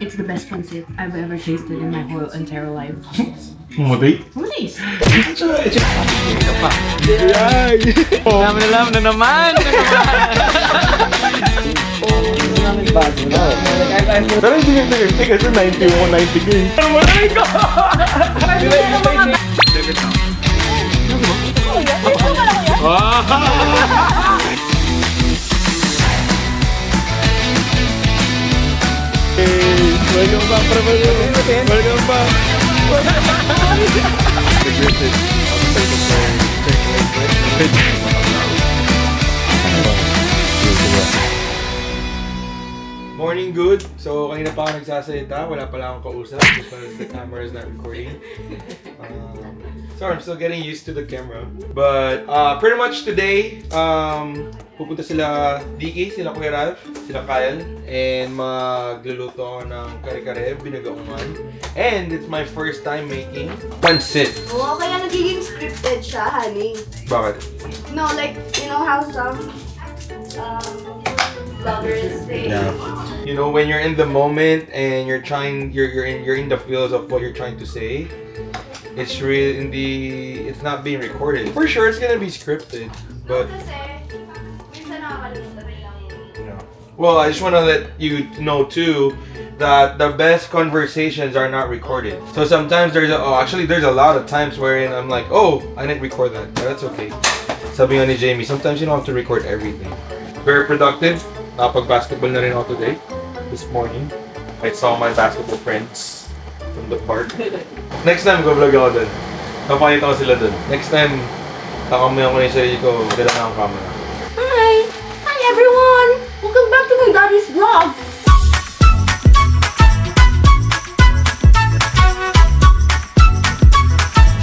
It's the best pancit I've ever tasted in my whole entire life. Mudi? Nice! Ay! Alam na naman! Pero hindi kasi 90 mo, 90 ka eh. Maray ka! Welcome back, welcome back. Morning good. So kanina pa ako nagsasalita, wala pala akong kausap because the camera is not recording. So I'm still getting used to the camera. But pretty much today, pupunta sila DK, sila Kuya Ralph, sila Kyle, and magluluto ako ng kare-kare, binagoongan. And it's my first time making pancit. Oo, kaya nagiging scripted siya, honey. Bakit? No, like, you know how some vloggers say. Yeah. You know, when you're in the moment and you're in the feels of what you're trying to say, it's not being recorded. For sure, it's gonna be scripted, but Kasi, minsan nakakalimutan lang. yeah. Well, I just want to let you know too that the best conversations are not recorded. So sometimes there's a lot of times wherein I'm like, oh, I didn't record that. But that's okay. Sabi nga ni Jamie, sometimes you don't have to record everything. Very productive. Nakapag-basketball na rin ako today. This morning. I saw my basketball friends from the park. Next time, go-vlog ako dun. Napakita ko sila dun. Next time, takamay ako na yung sarili ko, dala na ang camera. Hi! Hi everyone! Welcome back to my daddy's vlog!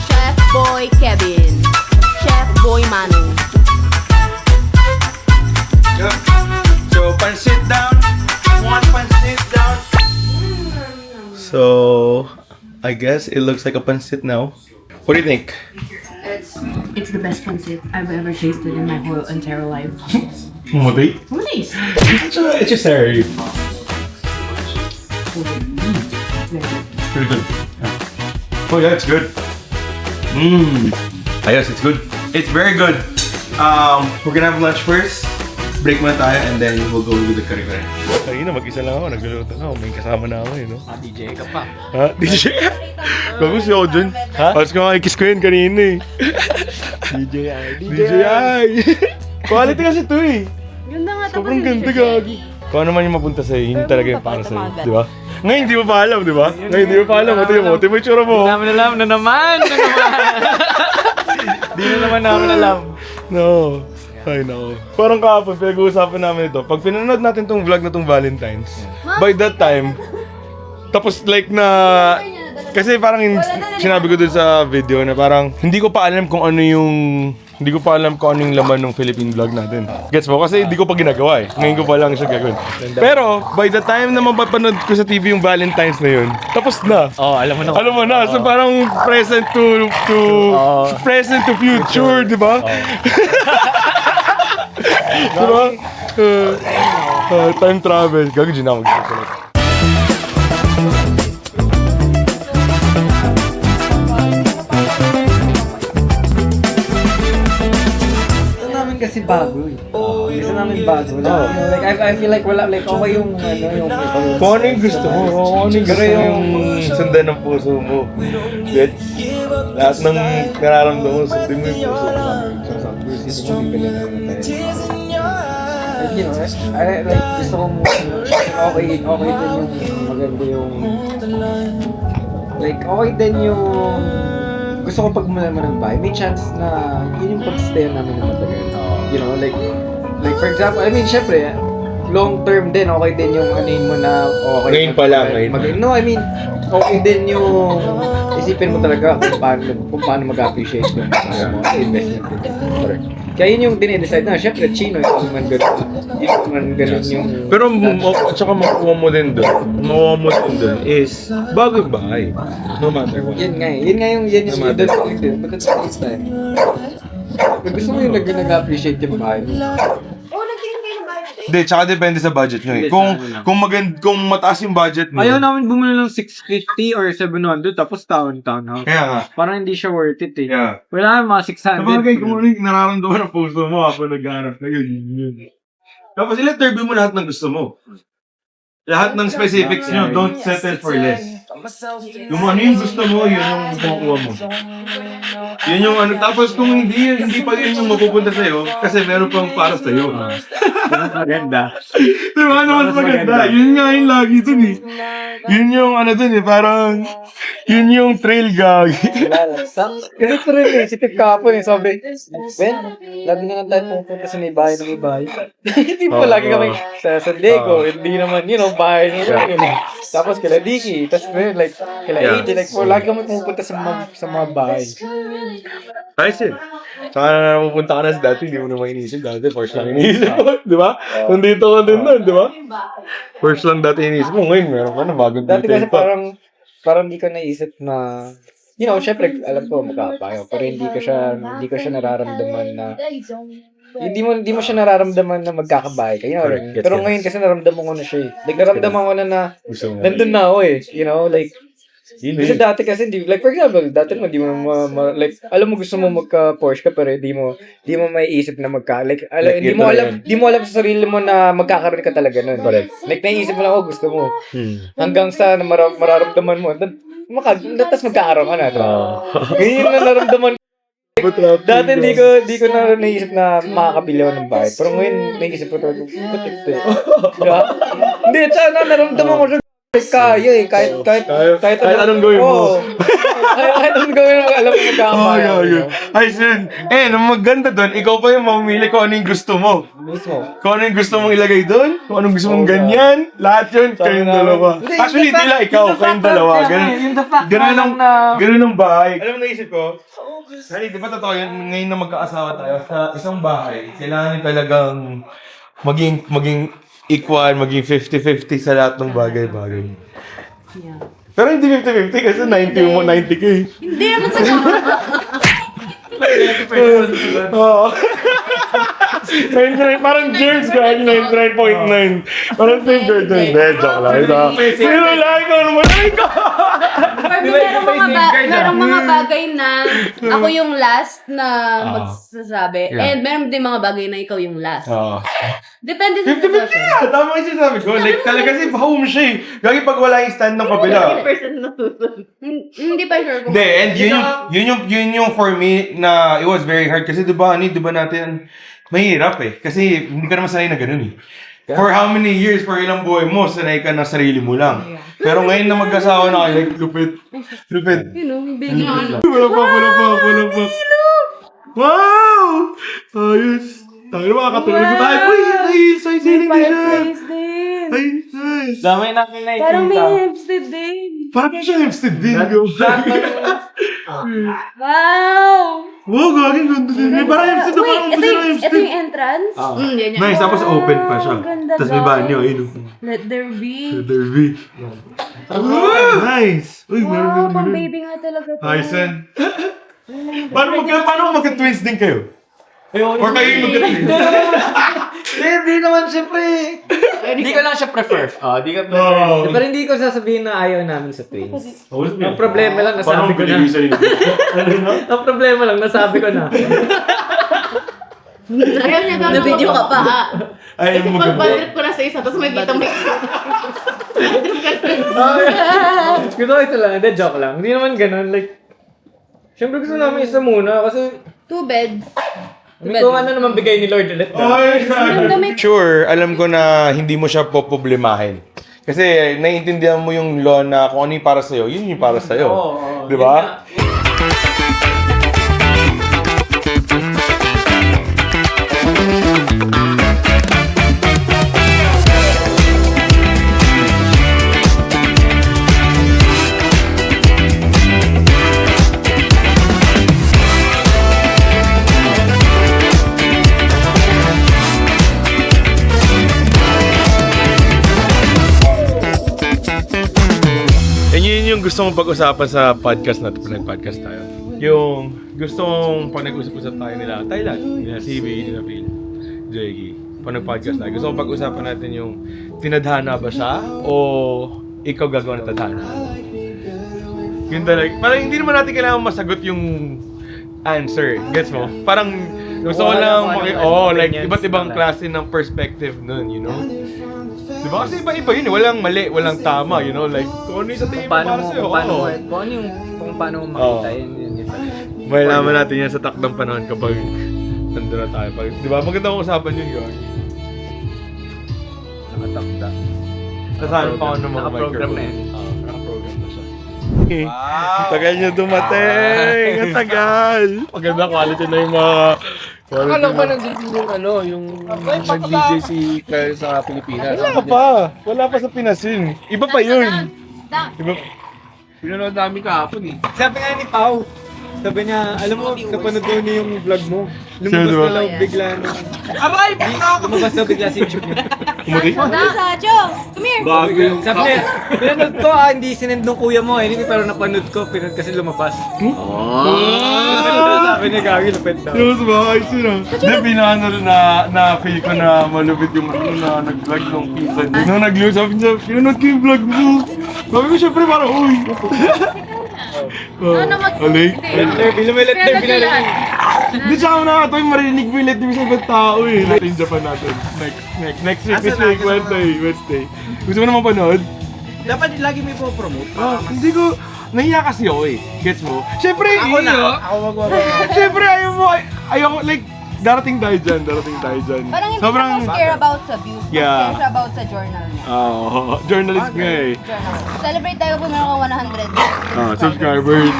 Chef Boy Kevin. Chef Boy Manu. Yep. So, pancit down. One pancit down. So, I guess it looks like a pancit now. What do you think? It's the best pancit I've ever tasted in my whole entire life. Mudi? Nice! It's just very pretty good. Yeah. Oh yeah, it's good. Yes, it's good. It's very good. We're gonna have lunch first. Break muna tayo and then we'll go with the kare-kare. Kanina mag-isa lang ako, nagluluto na ako. May kasama na ako eh, no? DJ ka pa. Ha? DJ? Bagus si Odun. Ha? Tapos ko kiss ko yun kanina eh. DJI! Quality kasi ito eh. Ganda nga tapos Sobrang ganda gagi. Kung ano man yung mapunta sa'yo, yun talaga yung para sa'yo. Di ba? Ngayon hindi mo pa alam, di ba? Ngayon hindi mo pa alam. Ito yung itsura mo. Alam na naman! Di na naman namin alam. No. Ay, nako. Parang kahapon, pinag-uusapan namin ito. Pag pinanood natin tong vlog na tong Valentine's, by that time, tapos like na... Kasi parang sinabi ko dun sa video na parang hindi ko pa alam kung ano yung... Hindi ko pa alam kung ano yung laman ng Philippine vlog natin. Gets mo? Kasi hindi ko pa ginagawa eh. Ngayon ko pa lang siya gagawin. Pero, by the time na mapapanood ko sa TV yung Valentine's na yun, tapos na. Oh, alam mo na. Alam mo na, so parang present to present to future, di ba? Diba? Time travel. Gagawin dyan ako magsasalat. Ito namin kasi bago eh. Isa namin bago. Like, I feel like wala, like okay yung yung Kung ano yung gusto mo, kung ano yung gusto yung sundan ng puso mo. Get? Lahat ng nararamdaman mo, sundin mo yung puso mo. you know, I like gusto kong okay din yung maganda yung like okay din yung gusto ko pag malaman ng bahay, may chance na yun yung pag-stay namin na matagal. You know, like for example, I mean, syempre, long term din, okay din yung anin mo na okay. Ngayon pa lang, ngayon. No, I mean, okay din yung isipin mo talaga kung paano mag-appreciate yung investment din. Correct. Kaya yun yung dinidecide na, syempre, Chino, yung man ganun yung... Pero at saka makuha mo din doon is bago yung bahay. No matter what. Yun nga yung idol ko din. But that's the time. Pag gusto mo yung nag-appreciate yung bahay mo. Oh, nagtingin kayo ng bahay. Hindi, tsaka depende sa budget nyo eh. Hindi, Kung, sa ano lang. kung mataas yung budget nyo. Ayaw namin bumili ng 650 or 700 tapos townhouse. Kaya nga. Parang hindi siya worth it eh. Yeah. Wala naman mga 600. Sabagay, kung ano yung nararamdaman ng puso mo habang naghahanap na yun. Tapos i-interview mo lahat ng gusto mo. Lahat ng specifics nyo, don't settle for less. Kung ano yung gusto mo, yun yung makukuha mo. Yun yung ano, tapos kung hindi pa yun yung mapupunta sa'yo, kasi meron pang para sa'yo. Maganda. Diba, ano mas maganda? Yun nga yung lagi dun eh. Yun yung ano dun eh, parang, yun yung trail gag. Ganito rin eh, si Tip Kapon eh, sabi, Ben, lagi na lang tayo pupunta sa may bahay ng iba. Hindi po lagi kami sa San Diego, hindi naman, bahay nila. Tapos kila Dicky, tapos like, kila AJ, like, lagi kami pupunta sa mga bahay. Ayos yun. Saka na pupunta ka na sa dati, hindi mo naman inisip. Dati, first lang inisip mo, di ba? Nandito ka din nun, di ba? First lang dati inisip mo, ngayon meron ka na bagong Dati kasi detail pa. parang di ko naisip na, syempre, alam ko magkakabayo, pero hindi ko siya nararamdaman na, hindi mo siya nararamdaman na magkakabahay ka, Correct. Gets, Pero gets. ngayon kasi naramdaman ko na siya eh. Like, naramdaman ko na Gusto mo. nandun na ako eh. Like, kasi dati kasi, like, for example, dati naman, di mo like, alam mo gusto mo magka-Porsche ka, pero di mo maiisip na Like, hindi mo alam sa sarili mo na magkakaroon ka talaga nun. Correct. Like, naiisip mo lang, gusto mo. Hanggang sa mararamdaman mo, tapos magkakaroon ka na. Ngayon yung naramdaman ko. Dati hindi ko na naisip na makakabili ako ng bahay. Pero ngayon, naisip ko ito, putik ito eh. Diba? Hindi, sana naramdaman ko siya. Kaya eh, kahit anong gawin mo. Kahit anong gawin mo, alam mo magkakabayan. Ay, sin. Ang maganda doon, ikaw pa yung mamili kung ano yung gusto mo. Mismo. Kung ano yung gusto mong ilagay doon, kung anong gusto mong ganyan, lahat yun, kayong dalawa. Actually, hindi lang ikaw, kayong dalawa. Ganun ang bahay. Alam mo naisip ko? Honey, di ba totoo yun? Ngayon na magkaasawa tayo sa isang bahay, kailangan nyo talagang maging equal, maging 50-50 sa lahat ng bagay-bagay. Yeah. Pero hindi 50-50 kasi 90K. Hindi naman sa Oo. 99, parang James guys, 99.9. Parang same Jordan. Hindi, joke lang. Pero lang ko naman. merong mga bagay na ako yung last na magsasabi. Yeah. And meron din mga bagay na ikaw yung last. Oo. Depende sa 50-50 nga! Tama yung sinasabi ko. Like, talaga kasi home siya eh. Gagi pag wala yung stand ng kabila. Hindi pa sure kung Hindi, and yun yung for me na it was very hard. Kasi diba natin, mahirap eh. Kasi hindi ka naman sanay na ganun eh. For how many years, for ilang buhay mo, sanay ka na sarili mo lang. Pero ngayon na mag-asawa na kayo, like, lupit. baby. Wala pa. Wow! Ayos. Tayo na makakatulog ko tayo. Uy, nice! Ay, siling din siya. Ay, nice. Damay namin nakikita. Parang may hempstead din. Parang siya hempstead din. Wow! Wow, gagawin ganda din. May parang hempstead na parang Wait, gusto na hempstead. ito yung entrance? Yan. Nice, tapos open pa siya. ganda, Tapos may guys. banyo, ayun. Let there be. Derby. Nice! Uy, Wow, meron. pang baby nga talaga to. Hi, son. Paano magka-twins din kayo? Or kayo yung magka-twins? Hindi naman, siyempre. Hindi ko lang siya prefer. Di ka prefer. Oh. Pero hindi ko sasabihin na ayaw namin sa twins. Ang Ang problema lang, nasabi ko na. Ang problema lang, nasabi ko na. Ayaw niya gano'n. Na-video ka pa ha. Ay, Kasi maganda. pag-bad ko na sa isa, tapos may kita mo. Gusto ko ito lang, hindi, joke lang. Hindi naman ganun, like, siyempre gusto namin isa muna kasi, 2 beds. kung ano naman bigay ni Lord ulit. Sure, alam ko na hindi mo siya poproblemahin. Kasi naiintindihan mo yung law na kung ano yung para sa'yo, yun yung para sa'yo. Di ba? And yun yung gusto mong pag-usapan sa podcast na ito, nag-podcast tayo. Yung gusto mong pag nag-usap-usap tayo nila, tayo lahat. Nila CB, nila Phil, Jeggy. pag nag-podcast tayo, gusto ko pag-usapan natin yung tinadhana ba siya o ikaw gagawa ng tadhana. Yun talaga. Parang hindi naman natin kailangan masagot yung answer. Gets mo? Parang gusto ko lang like iba't ibang klase ng perspective nun, you know? Diba? Kasi iba-iba yun eh. Walang mali, walang tama, you know? Like, kung ano yung sa tingin mo para sa'yo. Kung paano mo makita yun isa. Malalaman natin yan sa takdang panahon kapag nandun na tayo. Diba? Magandang usapan yun yun. Nakatakda. Kasama pa ako ng mga Naka-program microphone. na yan. Naka-program na siya. Wow! Tagal niya dumating! Ang tagal! Maganda quality na yung mga... Akala ko ba nandito yung nag-DJ si Claire sa Pilipinas? Wala pa sa Pinasin. Iba pa yun. Iba Pinanood namin kahapon eh. Sabi nga ni Pao, sabi niya, alam mo, napanood daw niya yung vlog mo. Lumabas Sure, na lang bigla na. Aray! Lumabas na bigla si YouTube niya. Kumati? Sacho, come here. Bago yung... Sabi niya, pinanood ko hindi sinend nung kuya mo. Hindi pero napanood ko, pinanood kasi lumabas. Sabi niya, gagi, lupit daw. Yung sa bahay sila. Hindi, na-feel ko na malupit yung na nag-vlog ng pizza. Nung nag-vlog, sabi niya, pinanood ko yung vlog mo. Sabi ko, syempre parang, uy. Alay. Hindi siya ako nakakatawa yung marinig mo yung let me sa ibang tao eh. Natin Japan natin. Next week, Wednesday. Gusto mo naman panood? Dapat lagi may po-promote. Hindi ko, nahiya kasi ako eh. Gets mo? Syempre, Ako magwagawa. syempre ayaw ko, like, darating tayo dyan. Parang hindi siya most care about sa views, mas Yeah. care siya about sa journal niya. Journalist nga eh. Journal. Celebrate tayo kung meron kang 100. Subscribers.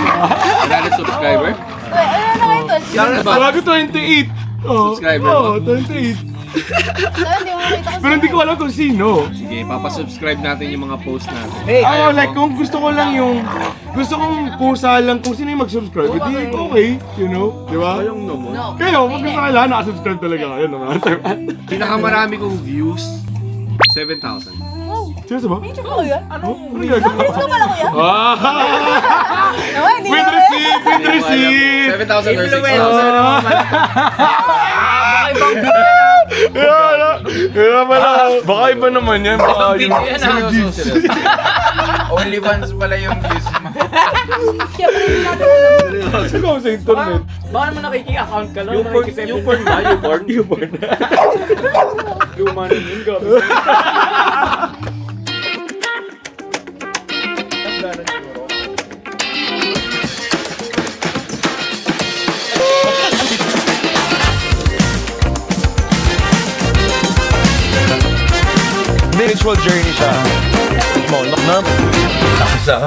Wala na subscriber? Wait, ano na ngayon? Kailan na ba? Bago 28. Subscriber Oo, mo? 28. So, hindi mo makita Pero hindi ko alam kung sino. Sige, papasubscribe natin yung mga post natin. Ako, like, kung gusto ko lang yung... Gusto kong pusa lang kung sino yung mag-subscribe. Di, okay. You know? Di ba? Yung mo. No. Kayo, kung gusto kailangan, nakasubscribe talaga kayo naman. Pinakamarami kong views, 7,000. Seryoso ba? YouTube ko yan? Ano gagawin? Ito pala ko yan? Naman, hindi With naman. receipt! With receipt! 7,000 or 6,000. Kaya pala. Baka iba naman yan. Baka yung Seryoso. Only ones pala yung views mo. Siguro sa internet. Baka naman nakiki-account ka lang. Yung porn ba? Yung porn? Luma na yun, gabi. Spiritual journey siya. Molok na. Tapos sa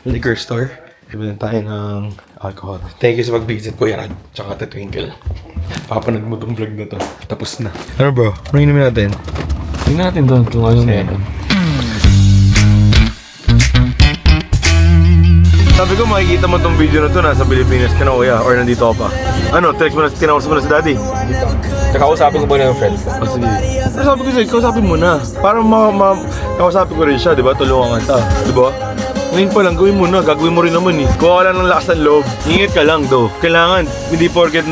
liquor store. Ibigyan tayo ng alcohol. Thank you sa pag-visit ko, Yarad. Tsaka Twinkle. Papanood mo tong vlog na to. Tapos na. Ano bro? Ano inumin natin? Tingnan natin doon kung ano meron. Sabi ko makikita mo tong video na to nasa Pilipinas ka na kuya or nandito ka pa. Ano, text mo na, tinawas mo na si daddy. Kakausapin ko muna yung friend. O sige. Pero sabi ko sa'yo, kausapin mo na. Para kausapin ko rin siya, di ba? Tulungan ka, di ba? Ngayon pa lang, gawin mo na. Gagawin mo rin naman eh. Kuha ka lang ng lakas ng loob. Ingat ka lang do. Kailangan, hindi porket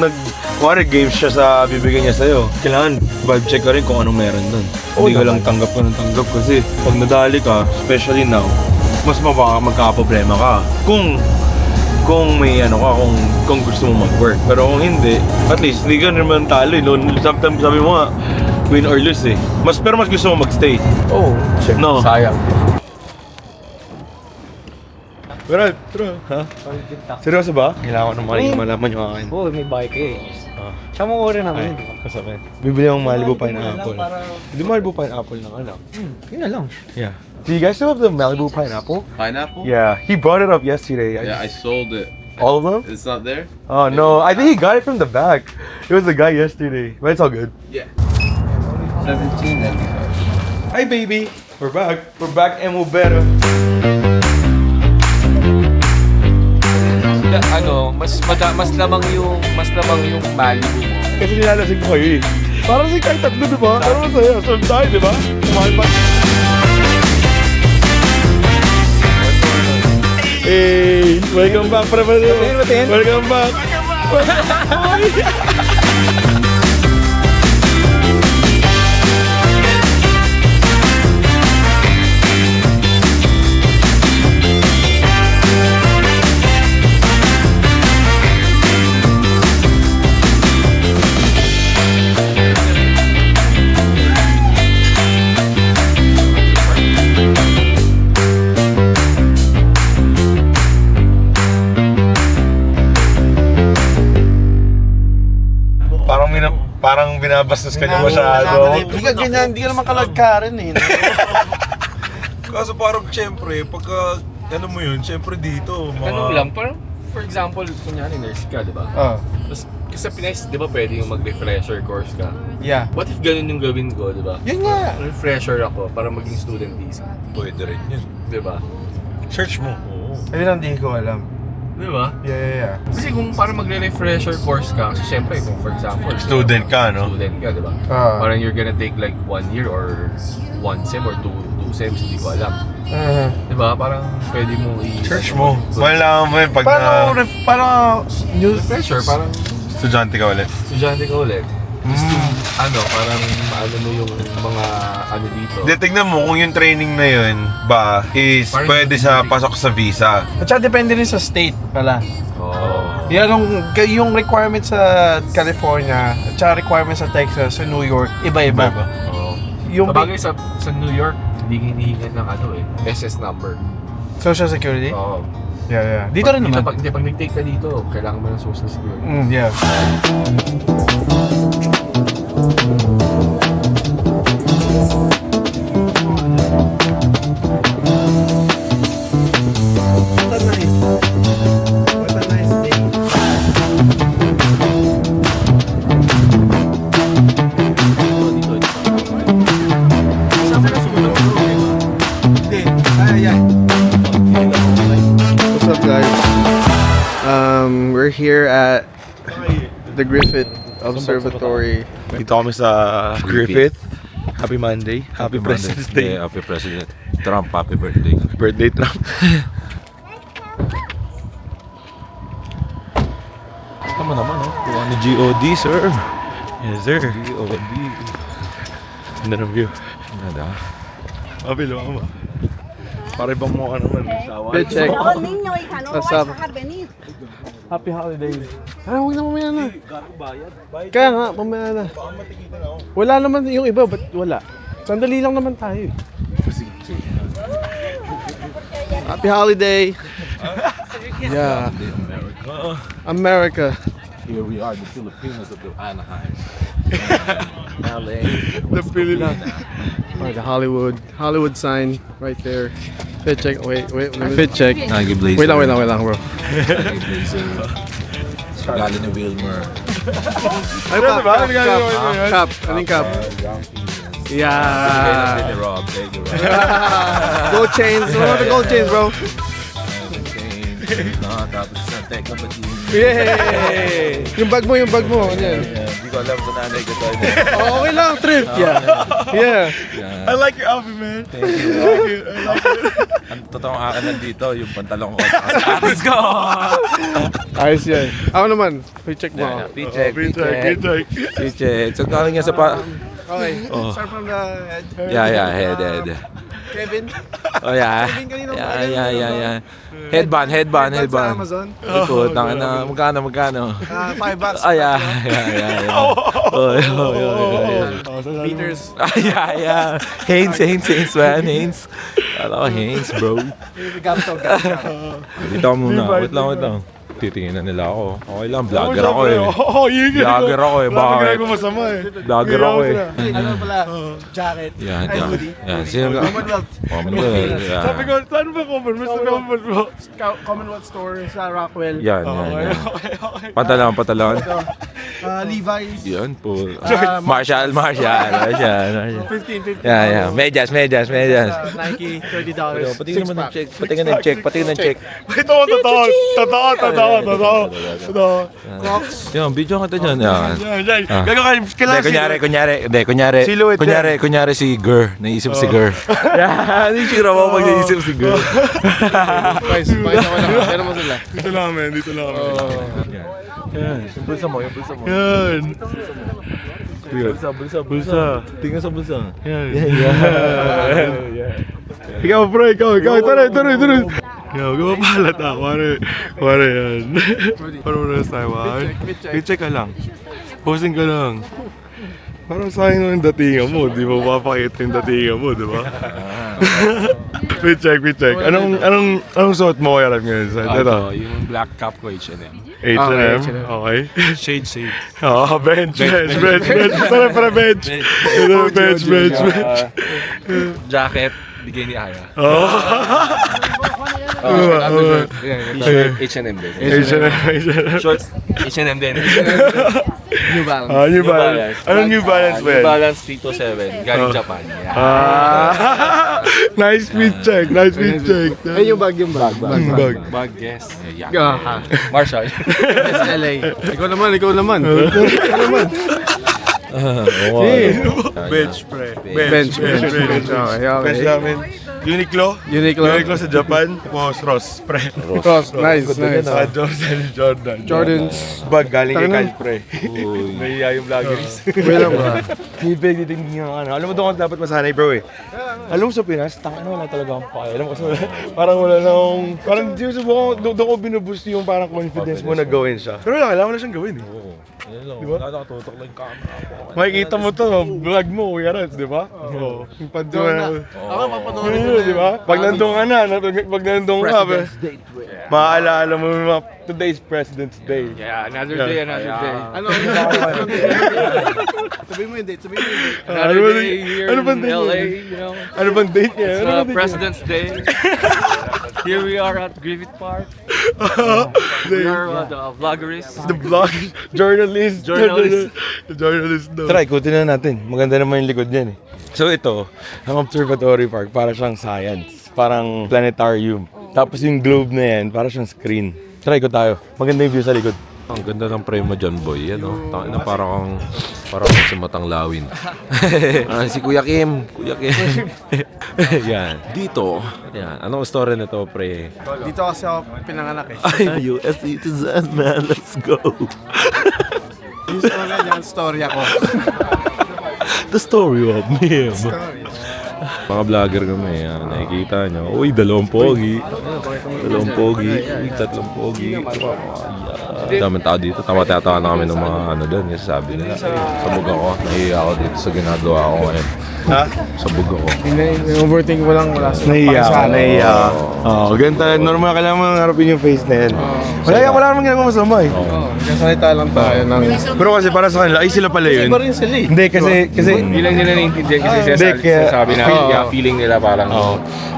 kuwari games siya sa bibigyan niya sa'yo. Kailangan vibe check ka rin kung anong meron dun. Hindi ka lang tanggap kasi pag nadali ka, especially now, mas magkakaproblema ka. Kung may kung gusto mo mag-work. Pero kung hindi, at least hindi ka naman talo eh. Sometimes sabi mo nga, win or lose eh. Pero mas gusto mo mag-stay. Oh, shit. No. Sayang. Pero, ha? Seryoso ba? Kailangan ko naman malaman yung akin. Oo, may bike eh. Siya mo rin naman. Kasabi. Bibili akong Malibu Pineapple. Hindi Malibu Pineapple lang anak. Yun na lang. Yeah. Do you guys still have the Malibu Pineapple? Pineapple? Yeah, he brought it up yesterday. Yeah, I sold it. All of them? It's not there? Oh no, I think he got it from the back. It was the guy yesterday. But it's all good. Yeah. 17 then. Hi baby! We're back. We're back and we're better. Mas lamang yung Malibu mo. Kasi nilalasing ko kayo eh. Parang si kahit tatlo, di ba? Pero masaya. Solve tayo, di ba? Kumain pa. Hey! Welcome back, pre. Welcome back. binabastos ka niya masyado. Hindi ka ganyan, hindi ka naman kalagkarin eh. Kaso parang syempre, pagka ano mo yun, syempre dito, mga... Tanong lang, parang for example, kunyari nurse ka, di ba? Tapos sa Pinas, di ba pwede yung mag-refresher course ka? Yeah. What if ganun yung gawin ko, di ba? Yun nga. Refresher ako para maging student visa. Pwede rin yun. Di ba? Search mo. Oo. Ayun ang di ko alam. Di ba? Yeah. Kasi kung para magre-refresher course ka, kasi syempre kung for example, Student ka, no? Student ka, di ba? Parang you're gonna take like 1 year or 1 sem or 2 sems, hindi ko alam. Di ba? Parang pwede mo Search mo. Malaman mo yun pag Paano refresher, parang estudyante ka ulit. estudyante ka ulit. Parang ano mo yung mga ano dito. Hindi, tignan mo kung yung training na yun ba is Parang pwede sa pasok sa visa. At saka depende rin sa state pala. Oh. Yan yung requirement sa California at saka requirement sa Texas, sa New York, iba-iba. Oh. Yung Sabagay sa New York, hindi hinihingan ng SS number. Social Security? Oo. Yeah. Dito rin naman. Pag nag-take ka dito, kailangan mo ng Social Security. Yeah. What a nice day. What's up, guys? We're here at the Griffith Observatory. Dito kami sa Griffith. Happy Monday. Happy President's Day. Yeah, happy President Trump. Happy birthday. Happy birthday, Trump. Tama naman, no? Kuha ni GOD, sir. Yes, sir. GOD. Ganda ng view. Ganda. Mabilo ako ba? Para ibang mukha naman. Good check. What's up? Happy holidays. Huwag na mamaya na. Kaya nga, mamaya na. Wala naman yung iba, ba't wala? Sandali lang naman tayo. Happy holiday. Yeah. America. Here we are, the Filipinos of the Anaheim. LA. The Philippines. Or the Hollywood sign right there. Fit check. Wait. Let me fit check. Nagi Blazer. Wait lang, bro. Nagi Blazer. Galing ni Wilmer. Ay, Cap. Anong cap? Yeah. Baby Rob. Gold chains. What are the gold chains, bro? Tapos isang teka ba din? Yay! Yung bag mo. Ano yan? Hindi ko alam sa nanay ko tayo. Okay lang, trip. Yeah. I like your outfit, man. Thank you. Ang totoong akin nandito, yung pantalong ko. Let's go! Ayos yan. Ako naman. Check mo. P-check. P-check. So galing nga sa Okay. Start from the head. head. Kevin. Oh yeah. Kevin, kanino Yeah. Headband. Sa Amazon. Ito, na magkano? $5. Yeah. Oh. Meters. Yeah. Haynes, man. Haynes. Alam ko, Haynes, bro. Gamto. Dito ako muna. Wait lang. Titingnan nila ako. Okay lang, vlogger ako eh. Vlogger ako eh, bakit? masama eh. Vlogger ako eh. Ano pala? Jacket. Yan. Sino ka? Commonwealth. Commonwealth. Sabi ko, saan ba Commonwealth? Sa Commonwealth mo? Commonwealth store sa Rockwell. Yan. Okay. Patalon. Levi's. Yan po. Marshall. Marshall. 15. Yeah. Medyas. Nike, $30. Patingin naman ng check. Patingin ng check. Ito, totoo. Crocs. Yan, video ka dyan. Yan. Kunyari. Silhouette. Kunyari si Gur. Naisip si Gur. Yan, yung sira mo pag naisip si Gur. Guys, ako lang. Pero mo sila. Dito lang kami. Yan. Yung bulsa mo. Yan. Bulsa. Tingnan sa bulsa. Yan. Yan. Ikaw, bro. Tuloy. Yo, gumapalat Pare yan. Paano mo na sa Taiwan? I-check ka lang. Posting ka lang. Parang sayang yung datingan mo. Di mo mapakita yung datingan mo, di ba? We check. Anong suot mo kaya ngayon? Ito. Yung black cap ko, H&M. H&M? Okay. Shade. Oo, bench. Para bench. Bench. Jacket, bigay ni Aya. H&M din. Shorts, H&M din. New Balance. New Balance. Anong New Balance ba yan? New Balance 327, galing Japan. Nice fit check. Ay, yung bag. Bag, yes. Marshall. SLA. Ikaw naman. Bench, pre. Bench. Okay. namin. Uniqlo sa Japan. Tapos Ross, pre. Ross, nice. Sa Jordans. Bag galing kay Kyle, pre. Nahiya yung vloggers. Wala ba? Titingin nga ano. Alam mo doon dapat masanay, bro eh. Alam mo sa Pinas, wala talaga akong pakialam kasi parang wala na akong, parang doon ko binuboost yung parang confidence mo na gawin siya. Pero wala, kailangan mo na siyang gawin eh. Diba? Nakatutok lang yung camera. Makikita mo to, vlog mo, Kuya Rans, di ba? Oo. Yung pantuan. Ako, papanoorin ko Di ba? Pag nandun ka na, pag nandun ka, maaalala mo yung mga today's President's Day. Yeah, another day. Ano? Sabihin mo yung date. Another day here in LA, you know. Ano bang date niya? It's President's Day. Here we are at Griffith Park. We are the vloggers. The vlog, journalist. Tara, ikutin na natin. Maganda naman yung likod niyan eh. So ito, ang observatory park, para siyang science. Parang planetarium. Tapos yung globe na yan, para siyang screen. Tara, ikot tayo. Maganda yung view sa likod. Ang ganda ng frame mo dyan, boy. Yan, oh. Tangina, parang si Matang Lawin. Si Kuya Kim. Yan. Dito. Yan. Anong story nito, pre? Dito kasi ako pinanganak eh. Ay, US citizen, man. Let's go. Yung story niyan, story ako. The story of me. Mga vlogger kami, nakikita nyo. Uy, dalawang pogi. Tatlong pogi. Daming tao dito. Tama-tatawa na kami ng mga ano doon. Kasi sabi nila, sabog ako. Nahiya ako dito sa ginagawa ko ngayon. Ha? Sabog ako. Overthinking mo lang, wala sa Nahiya ka. Oo, ganito. Normal, kailangan mo harapin yung face na yan. Wala naman ginagawa masama eh. Kasalita lang tayo ng... Pero kasi para sa kanila, ay sila pala yun. Iba rin sila eh. Hindi, kasi... Hindi lang nila naiintindihan kasi sabi na feeling nila parang...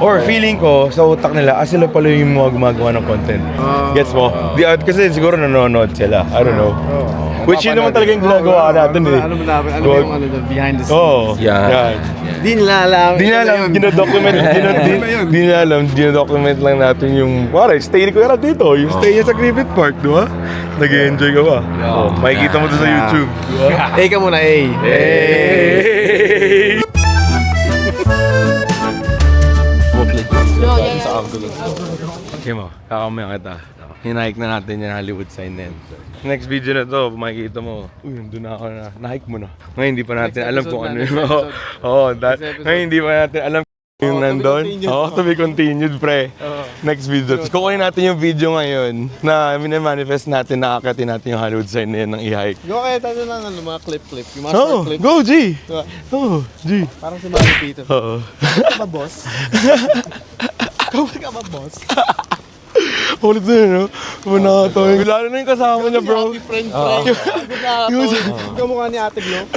Or feeling ko, sa utak nila, sila pala yung mga gumagawa ng content. Gets mo? Kasi siguro nanonood sila. I don't know. Which yun naman talaga yung ginagawa natin eh. Ano yung ano doon, behind the scenes? Oo. Yan. Di nila alam. Ginadocument. Di nila alam, ginadocument lang natin yung... Pare, stay ni Kuya Rat dito. Yung stay niya sa Griffith Park, di ba? Nag-enjoy ka ba? Makikita mo to sa YouTube. Di ba? A ka muna, A. Okay mo, kakamaya kita. Hinahike na natin yung Hollywood sign na yan. Next video na to, makikita mo, uy, nandun na ako na, nahike mo na. Ngayon hindi pa natin alam kung ano yung... Ngayon hindi pa natin alam yung nandun. To be continued, pre. Next video. Tapos kukunin natin yung video ngayon na minimanifest natin, nakakatin natin yung Hollywood sign na yan ng i-hike. Go kaya tayo lang mga clip. Yung mga short clip. Go, G! G! Parang si Manny Peter. Oo. Ka ba, boss? Ka ba, boss? Ulit na yun, no? Manakatawa. Lalo na yung kasama niya, bro. Happy friend. Yung kamukha ni Ate Glo.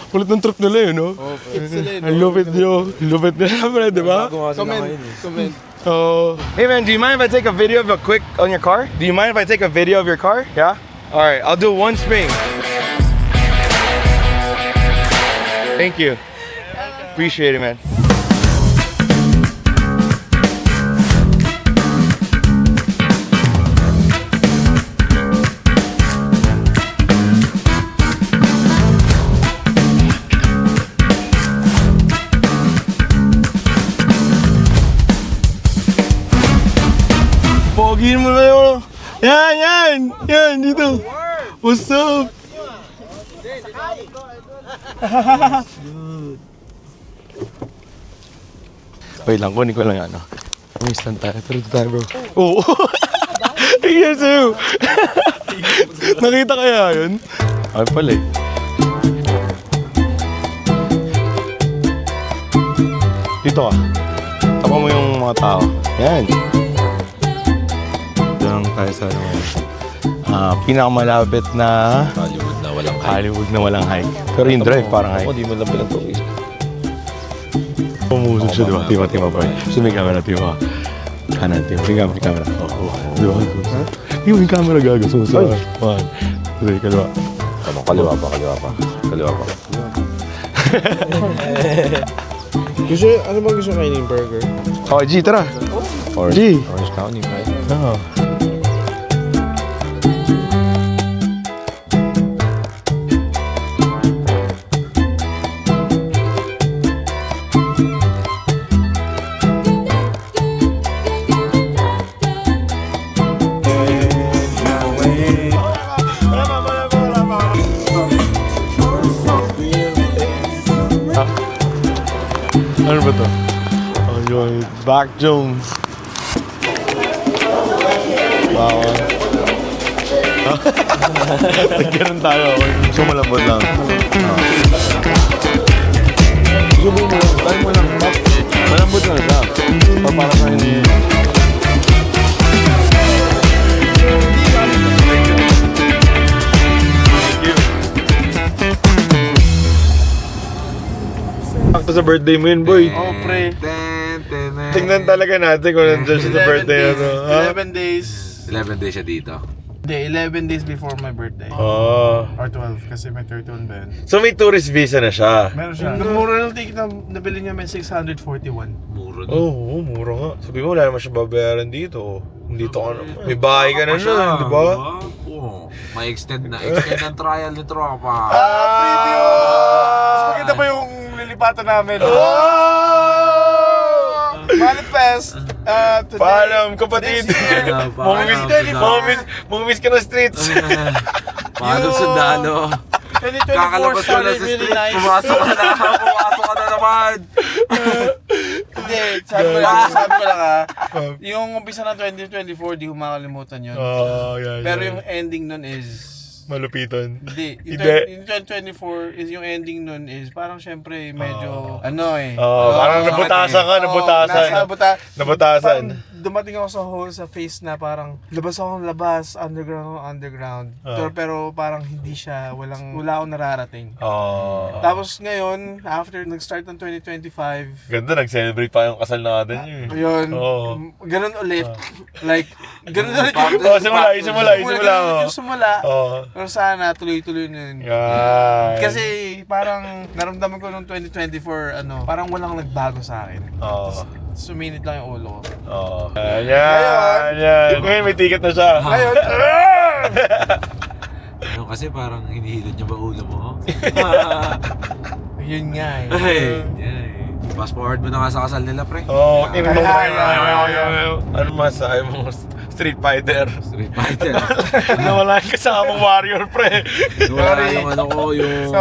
Ulit ng trip nila yun, no? Ang lupit nila, pre, di ba? Comment. Hey man, do you mind if I take a video of on your car? Do you mind if I take a video of your car? Yeah? Alright, I'll do one spin. Thank you. Appreciate it, man. Pogiin mo na yun. Yan, dito. What's up? Wait lang, kunin ko lang ano. May stand tayo. Pero ito tayo, bro. Oo. Yes, you. Nakita kaya yun? Ay pala eh. Dito ka. Tapa mo yung mga tao. Yan. Diyan tayo sa ano. Pinakamalapit na Hollywood na walang hike. Pero yung drive parang hike. Di mo lang pinag-tourist. Pumusok siya, diba? Tima pa. So may camera, tima. Kanan, tima. May camera. Oo. Diba? Tima yung camera gago. Susunod. One. Two, kaliwa. Kaliwa pa. Ano bang gusto kainin burger? Oh, G, tara. Orange County, right? Oo. Ano ba to? Oh, yung Back Jones. Wow. Nagkaroon tayo. Sumalambot lang. Subo mo lang. Tayo mo lang. Malambot na siya. Para sa hindi. Sakto sa birthday mo yun, boy. Oh, pre. Tingnan talaga natin kung nandiyan siya sa birthday. 11 days. 11 days siya dito. Hindi, 11 days before my birthday. Oh. Or 12, kasi may 31 ba yun? So may tourist visa na siya. Meron siya. Mura ng ticket na nabili niya may 641. Mura na. Oo, mura nga. Sabi mo, wala naman siya babayaran dito. Dito ka na. May bahay ka na nun, di ba? Oo. May extend ang trial ni Tropa. Preview! Mas maganda pa yung lilipatan namin. Manifest! Today, Paalam, kapatid. this year, Mamiss ka ng streets. Paano sundalo? 2024 Kakalabas ko na started sa really street. nice. Pumasok ka na naman. Hindi, sabi ko lang yung umpisa ng 2024, di ko makalimutan yun. Yeah, Pero yung ending nun is... Malupitan. Hindi. Hindi. Yung 2024 is yung ending nun is parang syempre medyo Parang nabutasan ka, nabutasan. Nabutasan. Parang dumating ako sa phase na parang labas, underground. Pero parang hindi siya, wala akong nararating. Tapos ngayon, after nag-start ng 2025, Ganda, nag-celebrate pa yung kasal natin yun. yun, ganun ulit. Like, ganun ulit. Simula. Pero sana tuloy-tuloy na yun. Kasi parang naramdaman ko nung 2024, parang walang nagbago sa akin. Suminit lang yung ulo ko. Yan. Ngayon may ticket na siya. Ngayon, Kasi parang hinihilot niya ba ulo mo? yun nga eh. Fast forward mo na nga sa kasal nila, pre. Ano masahe mo? Street Fighter. Street Fighter. Nawala yung kasamang warrior, pre. Wala yung yung...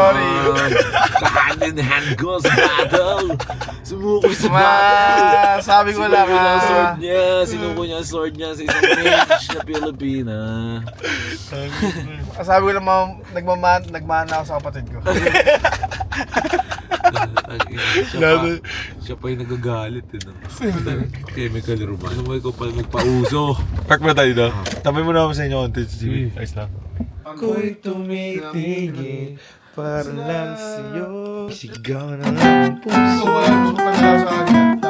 hand in hand goes battle. Sumuko sa battle. Sabi ko lang Sinuko niya ang sword niya sa isang mage na Pilipina. sabi ko lang nagmamana ako sa kapatid ko. Siya pa yung nagagalit. Chemical Roman. Ano mo ikaw pala nagpauso? Park ba tayo na? Tambay mo na ako sa inyo content, TV. Ayos lang. Ako'y tumitingin para lang sa'yo. Sigaw na lang ang puso. Wala mo sa kanya.